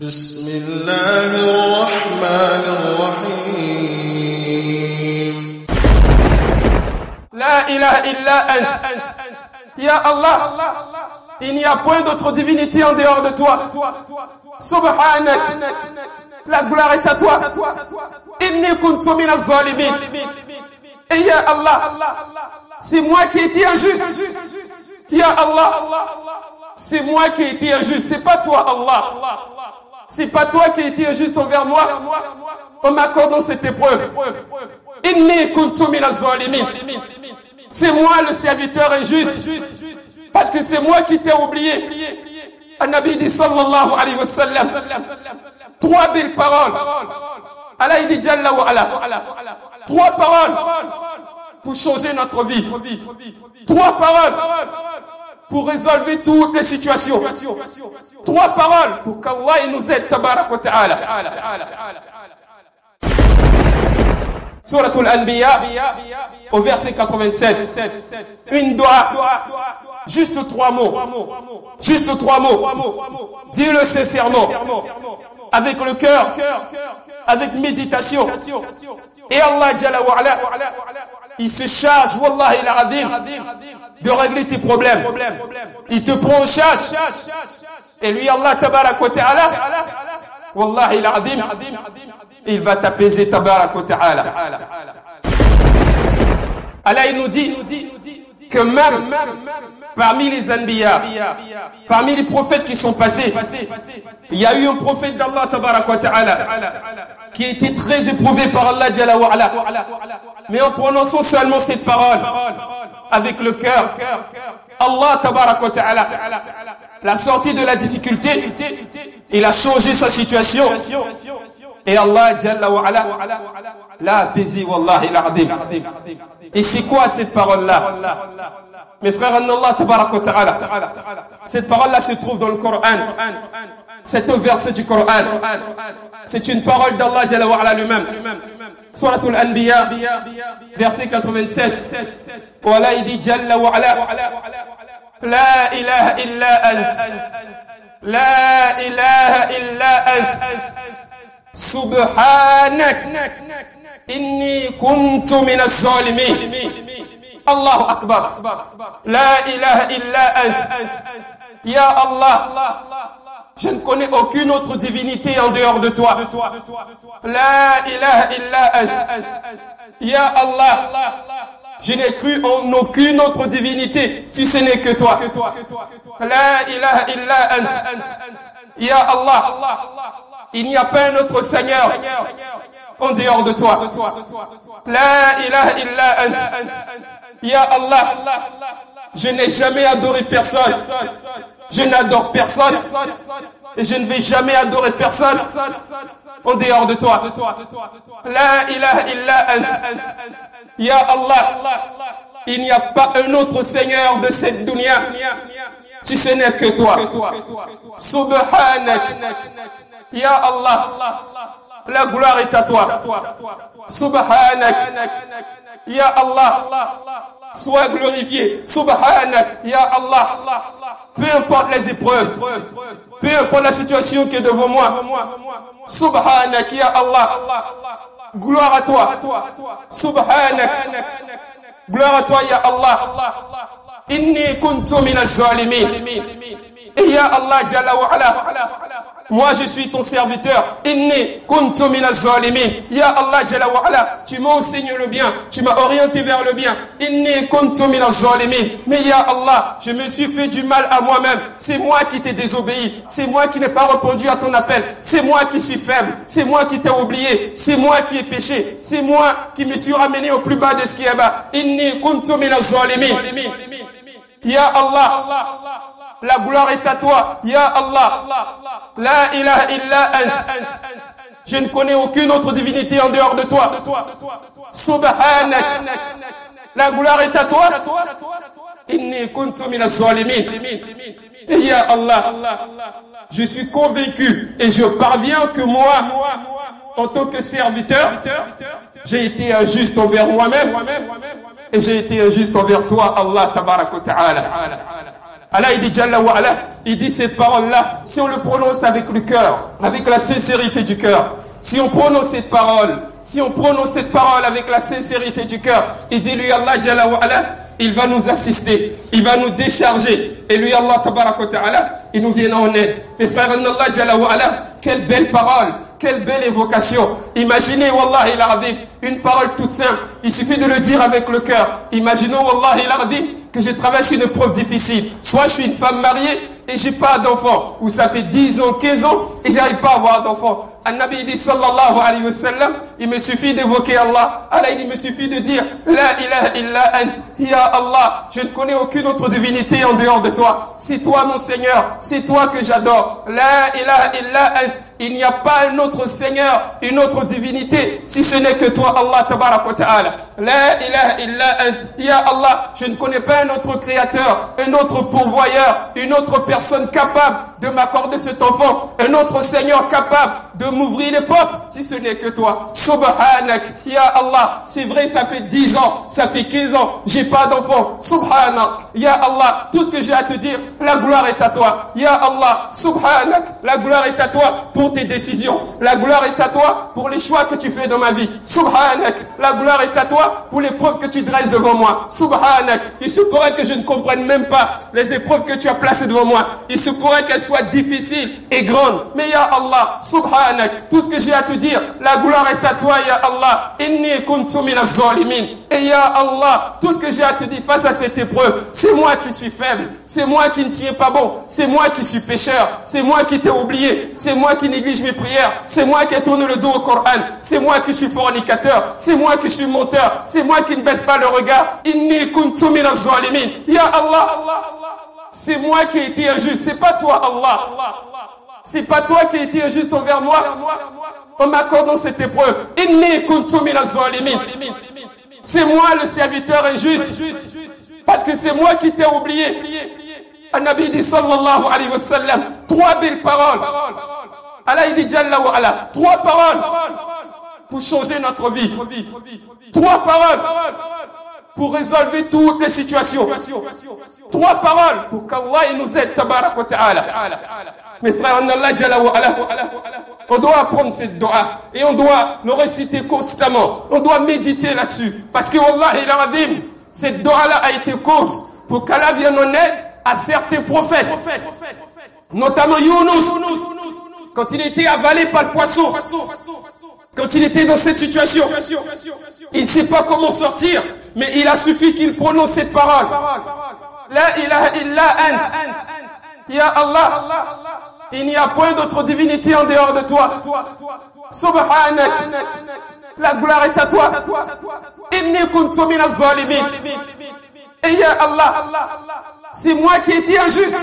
بسم الله الرحمن الرحيم لا إله إلا أنت يا Allah, il n'y a point d'autre divinité en dehors de toi. Subhanak, la gloire est à toi. Inni kuntu minaz zalimin. Et ya Allah, c'est moi qui ai été injuste. Ya Allah, c'est moi qui ai été injuste, c'est pas toi Allah. C'est pas toi qui as été injuste envers moi en m'accordant cette épreuve. Inni kuntu minaz zalimin. C'est moi le serviteur injuste. Parce que c'est moi qui t'ai oublié. An-Nabi dit sallallahu alayhi wa sallam. 3 belles paroles. Allah il dit Jalla wa ala. 3 paroles pour changer notre vie. 3 paroles pour résolver toutes les situations. 3 paroles pour qu'Allah il nous aide. Tabarak wa ta'ala. Surat al-Anbiya au verset 87. Une doigt. Juste 3 mots. Juste 3 mots. Dis-le sincèrement. Avec le cœur. Avec méditation. Et Allah Jalla wa ala, il se charge, Wallahi al-Azim, de régler tes problèmes. Il te prend en charge. Et lui, Allah Tabarak wa ta'ala, Wallahi al-Azim, il va t'apaiser Tabarak wa ta'ala. Allah, il nous dit que même parmi les Anbiya, parmi les prophètes qui sont passés, il y a eu un prophète d'Allah Tabarak wa ta'ala qui a été très éprouvé par Allah Jalla wa ala. Mais en prononçant seulement cette parole avec le cœur, Allah Tabarak wa ta'ala l'a sorti de la difficulté, il a changé sa situation et Allah Jalla wa ala l'a apaisé. Wallahi al-Azim. Et c'est quoi cette parole-là? Mes frères en Allah Tabarak wa ta'ala, cette parole-là se trouve dans le Coran. C'est un verset du Coran. C'est une parole d'Allah Jalla wa ala lui-même. Surat al-Anbiya, verset 87. Voilà, il dit Jalla wa ala. La ilaha illa ant. La ilaha illa ant. Subhanak. Inni kuntu minaz zalimin. Allahu Akbar. La ilaha illa ant. Ya Allah, je ne connais aucune autre divinité en dehors de toi. La ilaha illa ant. Ya Allah, je n'ai cru en aucune autre divinité si ce n'est que toi. La ilaha illa ant. Ya Allah, il n'y a pas un autre Seigneur en dehors de toi. La ilaha illa ant. Ya Allah, je n'ai jamais adoré personne. Je n'adore personne. Et je ne vais jamais adorer personne en dehors de toi. La ilaha illa ant. Ya Allah, il n'y a pas un autre Seigneur de cette dunya si ce n'est que toi. Subhanak. Ya Allah, la gloire est à toi. Subhanak. Ya Allah, sois glorifié. Subhanak. Ya Allah, peu importe les épreuves, peu importe la situation qui est devant moi. Subhanak. Ya Allah, gloire à toi. Subhanak. Gloire à toi, Ya Allah. Inni kuntu minaz zalimin. Et Ya Allah Jalla wa ala, moi je suis ton serviteur. Inni kuntu minaz zalimin. Ya Allah Jalla wa ala, tu m'as enseigné le bien, tu m'as orienté vers le bien. Inni kuntu minaz zalimin. Mais Ya Allah, je me suis fait du mal à moi-même. C'est moi qui t'ai désobéi. C'est moi qui n'ai pas répondu à ton appel. C'est moi qui suis faible. C'est moi qui t'ai oublié. C'est moi qui ai péché. C'est moi qui me suis ramené au plus bas de ce qui est bas. Inni kuntu minaz zalimin. Ya Allah, la gloire est à toi. Ya Allah, la ilaha illa ant. Je ne connais aucune autre divinité en dehors de toi. Subhanak. La gloire est à toi. Inni kuntu minaz zalimin. Et Ya Allah, je suis convaincu et je parviens que moi, en tant que serviteur, j'ai été injuste envers moi-même et j'ai été injuste envers toi, Allah Tabarak wa ta'ala. Allah il dit Jalla wa ala, il dit cette parole-là, si on le prononce avec le cœur, avec la sincérité du cœur, si on prononce cette parole avec la sincérité du cœur, il dit lui Allah Jalla wa ala, il va nous assister, il va nous décharger. Et lui Allah tabaraka wa ta'ala, il nous vient en aide. Mes frères, Allah Jalla wa ala, quelle belle parole, quelle belle évocation. Imaginez, Wallahi al-Azim, une parole toute simple. Il suffit de le dire avec le cœur. Imaginons, Wallahi al-Azim, que je traverse une épreuve difficile. Soit je suis une femme mariée et j'ai pas d'enfant. Ou ça fait 10 ans, 15 ans et j'arrive pas à avoir d'enfant. An-Nabi dit sallallahu alayhi wa sallam, il me suffit d'évoquer Allah. Allah il me suffit de dire La ilaha illa ant, ya Allah, je ne connais aucune autre divinité en dehors de toi. C'est toi mon Seigneur, c'est toi que j'adore. La ilaha illa ant, il n'y a pas un autre Seigneur, une autre divinité, si ce n'est que toi Allah tabaraka wa ta'ala. La ilaha illa ant, ya Allah, je ne connais pas un autre créateur, un autre pourvoyeur, une autre personne capable de m'accorder cet enfant, un autre Seigneur capable de m'ouvrir les portes, si ce n'est que toi. Subhanak, ya Allah, c'est vrai, ça fait 10 ans, ça fait 15 ans, j'ai pas d'enfant. Subhanak, ya Allah, tout ce que j'ai à te dire, la gloire est à toi. Ya Allah, Subhanak, la gloire est à toi pour tes décisions. La gloire est à toi pour les choix que tu fais dans ma vie. Subhanak, la gloire est à toi pour les preuves que tu dresses devant moi. Subhanak, il se pourrait que je ne comprenne même pas les épreuves que tu as placées devant moi. Il se pourrait qu'elles soient difficiles et grandes. Mais ya Allah, Subhanak, tout ce que j'ai à te dire, la gloire est à toi, ya Allah. Inni kuntu minaz zalimin. Et ya Allah, tout ce que j'ai à te dire face à cette épreuve, c'est moi qui suis faible, c'est moi qui ne tiens pas bon, c'est moi qui suis pécheur, c'est moi qui t'ai oublié, c'est moi qui néglige mes prières, c'est moi qui ai tourné le dos au Coran, c'est moi qui suis fornicateur, c'est moi qui suis menteur, c'est moi qui ne baisse pas le regard. Inni kuntu minaz zalimin. Ya Allah, c'est moi qui ai été injuste, c'est pas toi Allah. C'est pas toi qui as été injuste envers moi en m'accordant cette épreuve. Inni kuntu minaz zalimin. C'est moi le serviteur injuste. Parce que c'est moi qui t'ai oublié. An-Nabi dit sallallahu alayhi wa sallam, 3 belles paroles. Allah il dit Jalla wa ala, 3 paroles pour changer notre vie. 3 paroles pour résolver toutes les situations. 3 paroles pour qu'Allah nous aide tabarak wa ta'ala. Mes frères en Allah Jalla wa ala, on doit apprendre cette dua et on doit le réciter constamment. On doit méditer là-dessus. Parce que Wallahi al-Azim, cette dua-là a été cause pour qu'Allah vienne en aide à certains prophètes. Notamment Yunus, quand il était avalé par le poisson. Quand il était dans cette situation, il ne sait pas comment sortir, mais il a suffi qu'il prononce cette parole. La ilaha illa ant. Ya Allah, il n'y a point d'autre divinité en dehors de toi. Subhanak, la gloire est à toi. Inni kuntu minaz zalimin. Et ya Allah, c'est moi qui ai été injuste.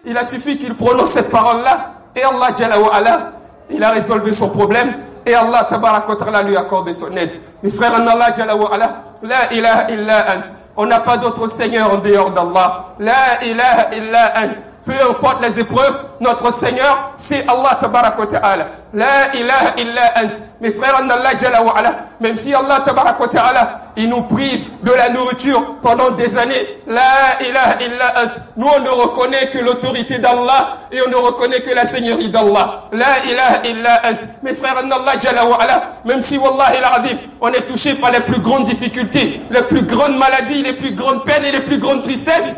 Il a suffi qu'il prononce cette parole-là et Allah Jalla wa ala, il a résolu son problème et Allah tabarak wa ta'ala lui a accordé son aide. Mes frères en Allah Jalla wa ala, la ilaha illa ant. On n'a pas d'autre Seigneur en dehors d'Allah. La ilaha illa ant. Peu importe les épreuves, notre Seigneur, c'est Allah tabarak wa ta'ala. La ilaha illa ant. Mes frères en Allah Jalla wa ala, même si Allah tabarak wa ta'ala, il nous prive de la nourriture pendant des années. La ilaha illa ant. Nous on ne reconnaît que l'autorité d'Allah et on ne reconnaît que la seigneurie d'Allah. La ilaha illa ant. Mes frères en Allah Jalla wa ala, même si Wallahi al-Azim, on est touché par les plus grandes difficultés, les plus grandes maladies, les plus grandes peines et les plus grandes tristesses.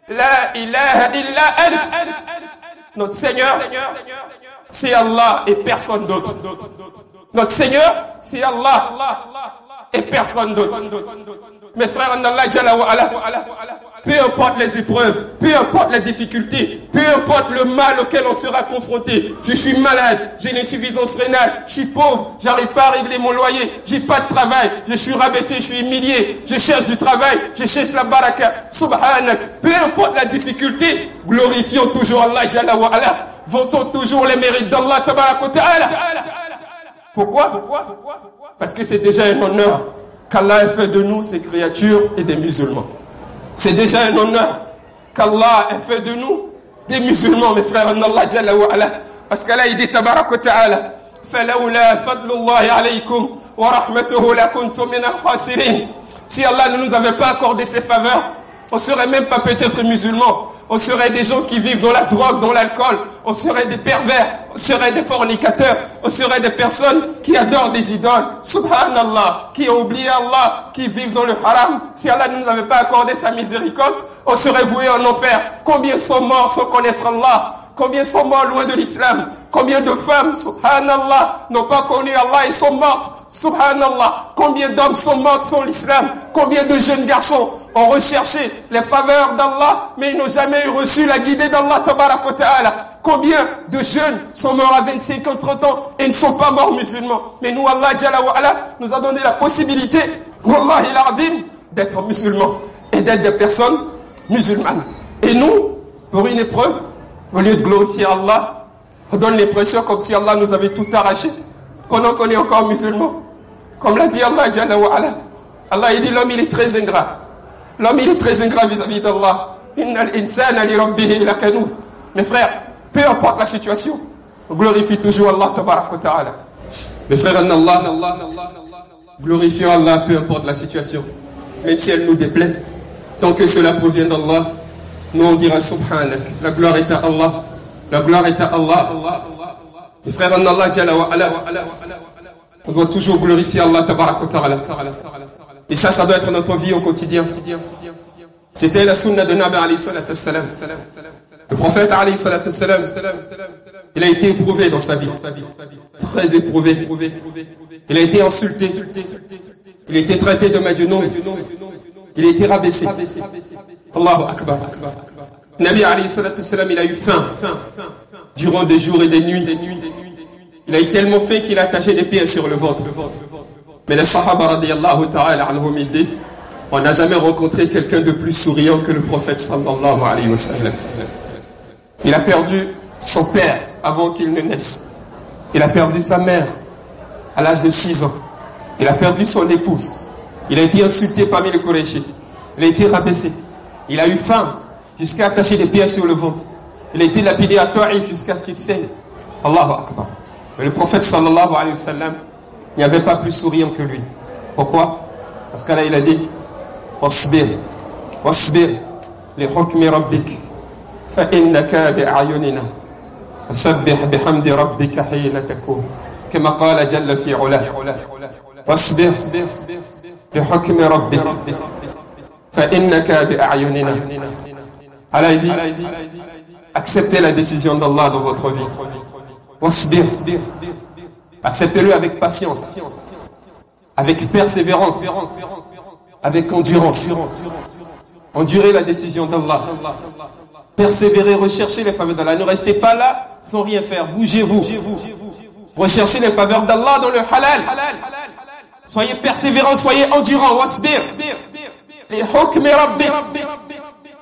La ilaha illa ant. Notre Seigneur, c'est Allah et personne d'autre. Notre Seigneur, c'est Allah et personne d'autre. Mes frères en Allah Jalla wa ala, peu importe les épreuves, peu importe les difficultés, peu importe le mal auquel on sera confronté. Je suis malade, j'ai une insuffisance rénale, je suis pauvre, j'arrive pas à régler mon loyer, j'ai pas de travail, je suis rabaissé, je suis humilié, je cherche du travail, je cherche la baraka. Subhanak, peu importe la difficulté, glorifions toujours Allah Jalla wa ala, vantons toujours les mérites d'Allah tabarak wa ta'ala. Pourquoi? Parce que c'est déjà un honneur qu'Allah ait fait de nous, ses créatures et des musulmans. C'est déjà un honneur qu'Allah ait fait de nous des musulmans, mes frères en Allah Jalla wa ala. Parce qu'Allah il dit tabarak wa ta'ala, فَلَوْلَا فَضْلُ اللَّهِ عَلَيْكُمْ وَرَحْمَتُهُ لَكُنْتُمْ مِنَ الْخَاسِرِينَ. Si Allah ne nous avait pas accordé ses faveurs On serait même pas peut-être musulmans. On serait des gens qui vivent dans la drogue, dans l'alcool. On serait des pervers. On serait des fornicateurs. On serait des personnes qui adorent des idoles. Subhanallah. Qui ont oublié Allah. Qui vivent dans le haram. Si Allah ne nous avait pas accordé sa miséricorde, on serait voués en enfer. Combien sont morts sans connaître Allah? Combien sont morts loin de l'islam? Combien de femmes, subhanallah, n'ont pas connu Allah et sont mortes? Subhanallah. Combien d'hommes sont morts sans l'islam? Combien de jeunes garçons ont recherché les faveurs d'Allah, mais ils n'ont jamais reçu la guidée d'Allah tabarak wa ta'ala? Combien de jeunes sont morts à 25 ans, 30 ans et ne sont pas morts musulmans? Mais nous, Allah Jalla wa Ala nous a donné la possibilité, wallahi al-azim, d'être musulmans et d'être des personnes musulmanes. Et nous, pour une épreuve, au lieu de glorifier Allah, on donne l'impression comme si Allah nous avait tout arraché, pendant qu'on est encore musulmans. Comme l'a dit Allah Jalla wa Ala. Allah, il dit, l'homme, il est très ingrat. L'homme, il est très ingrat vis-à-vis d'Allah. Innal insana li rabbihi lakanud. Mes frères, peu importe la situation, on glorifie toujours Allah tabarak wa ta'ala. Mes frères en Allah, glorifions Allah peu importe la situation, même si elle nous déplaît. Tant que cela provient d'Allah, nous on dira subhanak. La gloire est à Allah. La gloire est à Allah. Mes frères en Allah, Jalla wa Ala, on doit toujours glorifier Allah tabarak wa ta'ala. Et ça doit être notre vie au quotidien. C'était la sunna de Nabi alayhi salatu salam. Le prophète alayhi salatu salam, il a été éprouvé dans sa vie. Très éprouvé. Il a été insulté. Il a été traité de Majnoun. Il a été rabaissé. Allahu Akbar. Nabi alayhi salatu salam, il a eu faim. Durant des jours et des nuits. Il a eu tellement faim qu'il a attaché des pierres sur le ventre. Mais les Sahaba radiyallahu ta'ala anhum, ils disent, on n'a jamais rencontré quelqu'un de plus souriant que le prophète sallallahu alayhi wa sallam. Il a perdu son père avant qu'il ne naisse. Il a perdu sa mère à l'âge de 6 ans. Il a perdu son épouse. Il a été insulté parmi les Qurayshites. Il a été rabaissé. Il a eu faim jusqu'à attacher des pierres sur le ventre. Il a été lapidé à Taïf jusqu'à ce qu'il saigne. Allahu Akbar. Mais le prophète sallallahu alayhi wa sallam, il n'y avait pas plus souriant que lui. Pourquoi? Parce qu'Allah il a dit wasbir li hukmi rabbik fa innaka bi a'yunina fasabbih bihamdi rabbika hina takun kama qala jalla fi 'ula wasbir li hukmi rabbik fa innaka bi a'yunina. Allah dit acceptez la décision d'Allah dans votre vie. Wasbir, acceptez-le avec patience, avec persévérance, avec endurance. Endurez la décision d'Allah. Persévérez, recherchez les faveurs d'Allah. Ne restez pas là sans rien faire. Bougez-vous. Recherchez les faveurs d'Allah dans le halal. Soyez persévérants, soyez endurants. Wasbir.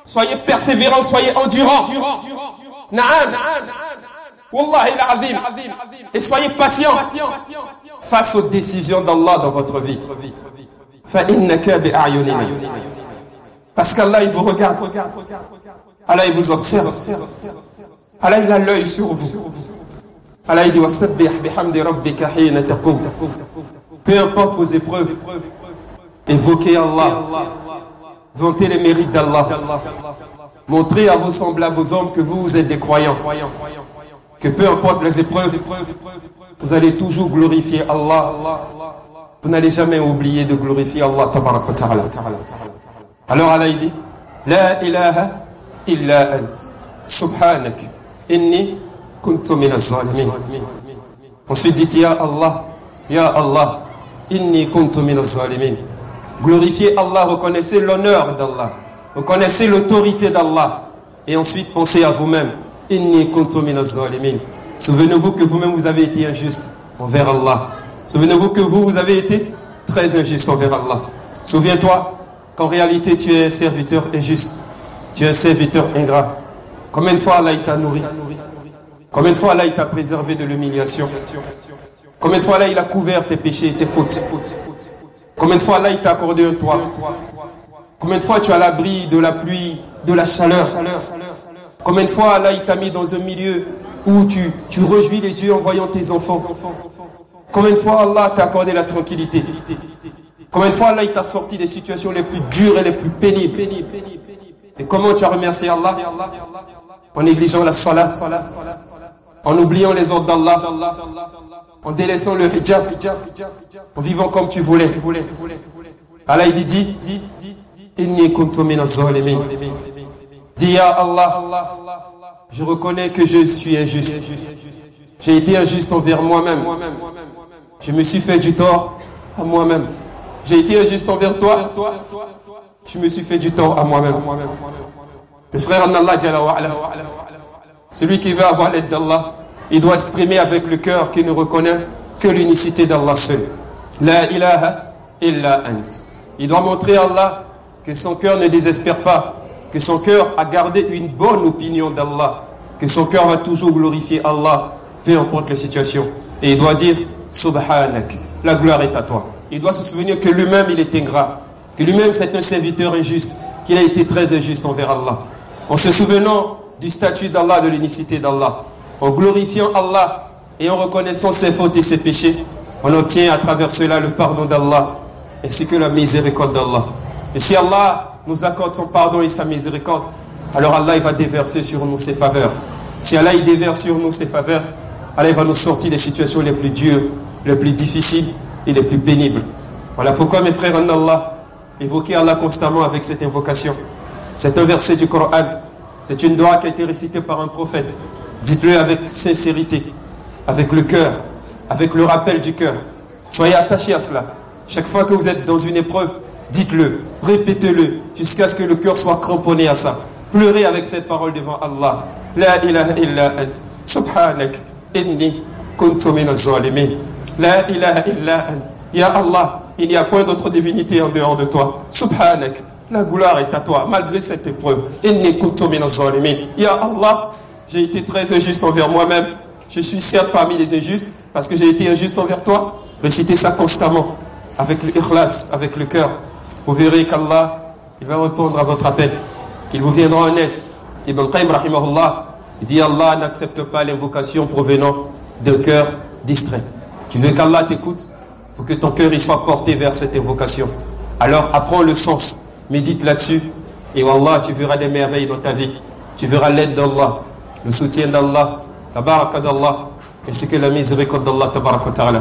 Soyez persévérants, soyez endurants. Na'am. Wallahi al-azim. Et soyez patients face aux décisions d'Allah dans votre vie. Parce qu'Allah il vous regarde. Allah il vous observe. Allah il a l'œil sur vous. Allah il dit wasabbih bihamdi rabbika hina taqum. Peu importe vos épreuves, évoquez Allah. Vantez les mérites d'Allah. Montrez à vos semblables, aux hommes, que vous êtes des croyants. Que peu importe les épreuves, vous allez toujours glorifier Allah. Vous n'allez jamais oublier de glorifier Allah tabarak wa ta'ala. Alors Allah il dit La ilaha illa ant subhanak inni kuntu minaz zalimin. Ensuite dites Ya Allah inni kuntu minaz zalimin. Glorifiez Allah, reconnaissez l'honneur d'Allah, reconnaissez l'autorité d'Allah, et ensuite pensez à vous-même. Inni kuntu minaz zalimin. Souvenez-vous que vous-même vous avez été injuste envers Allah. Souvenez-vous que vous avez été très injuste envers Allah. Souviens-toi qu'en réalité tu es un serviteur injuste. Tu es un serviteur ingrat. Combien de fois Allah il t'a nourri? Combien de fois Allah il t'a préservé de l'humiliation? Combien de fois Allah il a couvert tes péchés et tes fautes? Combien de fois Allah il t'a accordé un toit? Combien de fois tu as l'abri de la pluie, de la chaleur? Combien de fois Allah il t'a mis dans un milieu où tu réjouis les yeux en voyant tes enfants? Combien de fois Allah t'a accordé la tranquillité? Combien de fois Allah il t'a sorti des situations les plus dures et les plus pénibles? comment tu as remercié Allah? En négligeant la salat, en oubliant les ordres d'Allah, en délaissant le hijab, en vivant comme tu voulais. Allah il dit Inni kuntu minaz zalimin. Dis ya Allah, je reconnais que je suis injuste. J'ai été injuste envers moi-même. Je me suis fait du tort à moi-même. J'ai été injuste envers toi. Je me suis fait du tort à moi-même. Le frère en Allah, celui qui veut avoir l'aide d'Allah, il doit exprimer avec le cœur qu'il ne reconnaît que l'unicité d'Allah seul. La ilaha illa ant. Il doit montrer à Allah que son cœur ne désespère pas, que son cœur a gardé une bonne opinion d'Allah, que son cœur va toujours glorifier Allah, peu importe les situations. Et il doit dire Subhanak, la gloire est à toi. Il doit se souvenir que lui-même il est ingrat, que lui-même c'est un serviteur injuste, qu'il a été très injuste envers Allah. En se souvenant du statut d'Allah, de l'unicité d'Allah, en glorifiant Allah et en reconnaissant ses fautes et ses péchés, on obtient à travers cela le pardon d'Allah ainsi que la miséricorde d'Allah. Et si Allah nous accorde son pardon et sa miséricorde, alors Allah il va déverser sur nous ses faveurs. Si Allah il déverse sur nous ses faveurs, Allah il va nous sortir des situations les plus dures, les plus difficiles et les plus pénibles. Voilà pourquoi mes frères en Allah, évoquez Allah constamment avec cette invocation. C'est un verset du Coran, c'est une doua qui a été récitée par un prophète. Dites-le avec sincérité, avec le cœur, avec le rappel du cœur. Soyez attachés à cela. Chaque fois que vous êtes dans une épreuve, dites-le, répétez-le, jusqu'à ce que le cœur soit cramponné à ça. Pleurez avec cette parole devant Allah. La ilaha illa ant. Subhanak, inni kuntu minaz zalimin. La ilaha illa ant. Ya Allah, il n'y a point d'autre divinité en dehors de toi. Subhanak, la gloire est à toi, malgré cette épreuve. Inni kuntu minaz zalimin. Ya Allah, j'ai été très injuste envers moi-même. Je suis certes parmi les injustes, parce que j'ai été injuste envers toi. Récitez ça constamment, avec le ikhlas, avec le cœur. Vous verrez qu'Allah, il va répondre à votre appel, qu'il vous viendra en aide. Ibn Qayyim rahimahullah, il dit Allah n'accepte pas l'invocation provenant d'un cœur distrait. Tu veux qu'Allah t'écoute, il faut que ton cœur il soit porté vers cette invocation. Alors apprends le sens, médite là-dessus, et wallah, tu verras des merveilles dans ta vie. Tu verras l'aide d'Allah, le soutien d'Allah, la baraka d'Allah, ainsi que la miséricorde d'Allah tabaraka ta'ala.